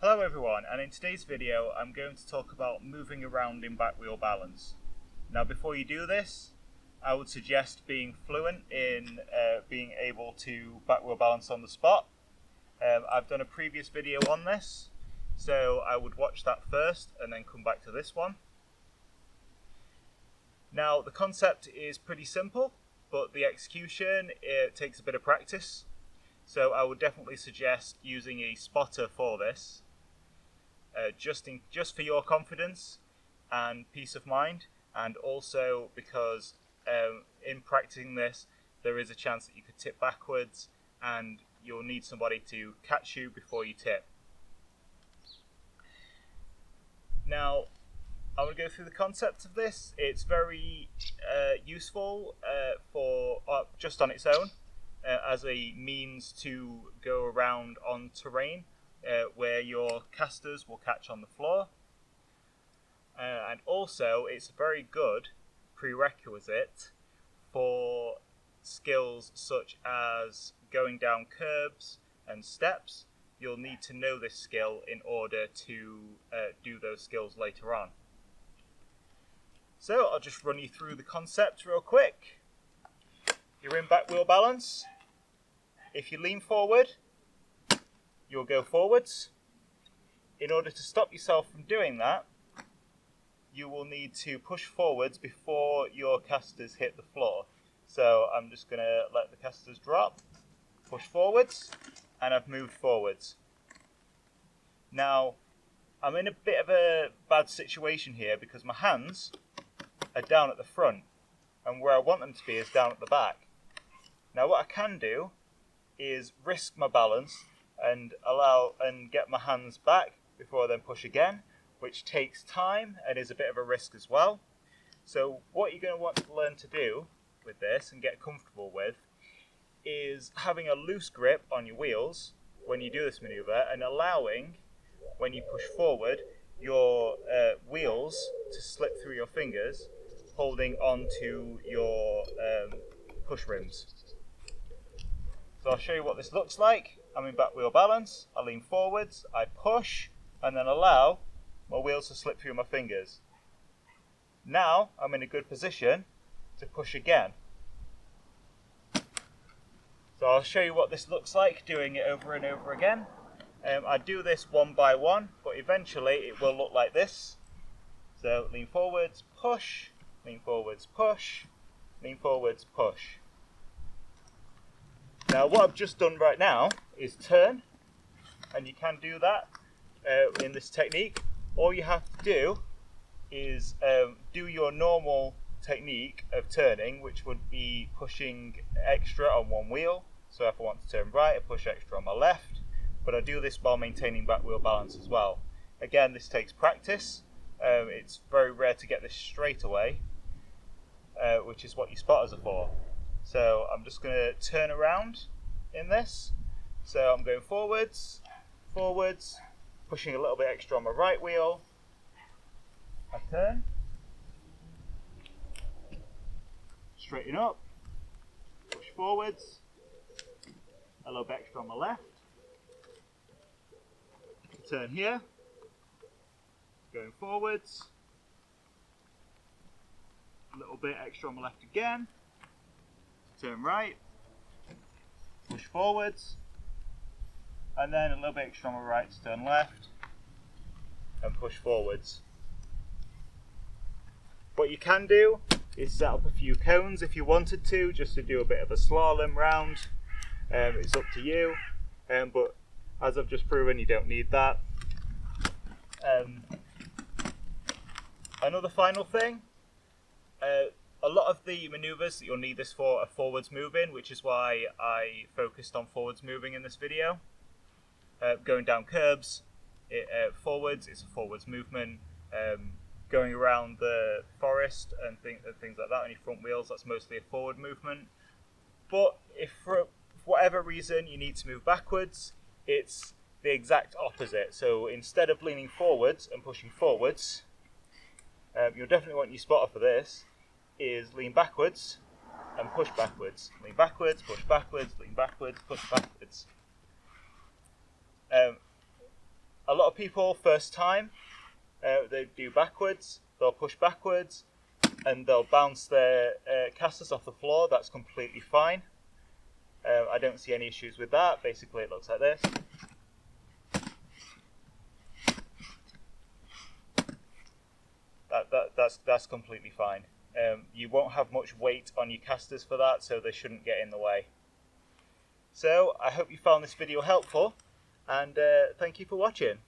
Hello everyone, and in today's video I'm going to talk about moving around in back wheel balance. Now before you do this, I would suggest being fluent in being able to back wheel balance on the spot. I've done a previous video on this, so I would watch that first and then come back to this one. Now the concept is pretty simple, but the execution takes a bit of practice. So I would definitely suggest using a spotter for this, just for your confidence and peace of mind, and also because in practicing this there is a chance that you could tip backwards and you'll need somebody to catch you before you tip. Now I'm going to go through the concept of this. It's very useful for just on its own. As a means to go around on terrain where your casters will catch on the floor. And also it's a very good prerequisite for skills such as going down curbs and steps. You'll need to know this skill in order to do those skills later on. So I'll just run you through the concept real quick. You're in back wheel balance. If you lean forward, you'll go forwards. In order to stop yourself from doing that, you will need to push forwards before your casters hit the floor. So I'm just going to let the casters drop, push forwards, and I've moved forwards. Now, I'm in a bit of a bad situation here because my hands are down at the front, and where I want them to be is down at the back. Now what I can do is risk my balance and get my hands back before I then push again, which takes time and is a bit of a risk as well. So what you're going to want to learn to do with this and get comfortable with is having a loose grip on your wheels when you do this maneuver, and allowing, when you push forward, your wheels to slip through your fingers, holding onto your push rims. So I'll show you what this looks like. I'm in back wheel balance, I lean forwards, I push, and then allow my wheels to slip through my fingers. Now I'm in a good position to push again. So I'll show you what this looks like doing it over and over again. I do this one by one, but eventually it will look like this. So lean forwards, push, lean forwards, push, lean forwards, push. Now what I've just done right now is turn, and you can do that in this technique. All you have to do is do your normal technique of turning, which would be pushing extra on one wheel. So if I want to turn right, I push extra on my left, but I do this while maintaining back wheel balance as well. Again, this takes practice. It's very rare to get this straight away, which is what your spotters are for. So I'm just going to turn around in this. So I'm going forwards, forwards, pushing a little bit extra on my right wheel. I turn, straighten up, push forwards, a little bit extra on my left. Turn here, going forwards, a little bit extra on my left again. Turn right, push forwards, and then a little bit extra on my right to turn left, and push forwards. What you can do is set up a few cones if you wanted to, just to do a bit of a slalom round. It's up to you, but as I've just proven, you don't need that. Another final thing, a lot of the manoeuvres that you'll need this for are forwards moving, which is why I focused on forwards moving in this video. Going down curbs, forwards, it's a forwards movement. Going around the forest and things like that on your front wheels, that's mostly a forward movement. But if for whatever reason you need to move backwards, it's the exact opposite. So instead of leaning forwards and pushing forwards, you'll definitely want your spotter for this, is lean backwards and push backwards. Lean backwards, push backwards, lean backwards, push backwards. A lot of people, first time, they do backwards, they'll push backwards, and they'll bounce their casters off the floor. That's completely fine. I don't see any issues with that. Basically, it looks like this. That's completely fine. You won't have much weight on your casters for that, so they shouldn't get in the way. So I hope you found this video helpful, and thank you for watching.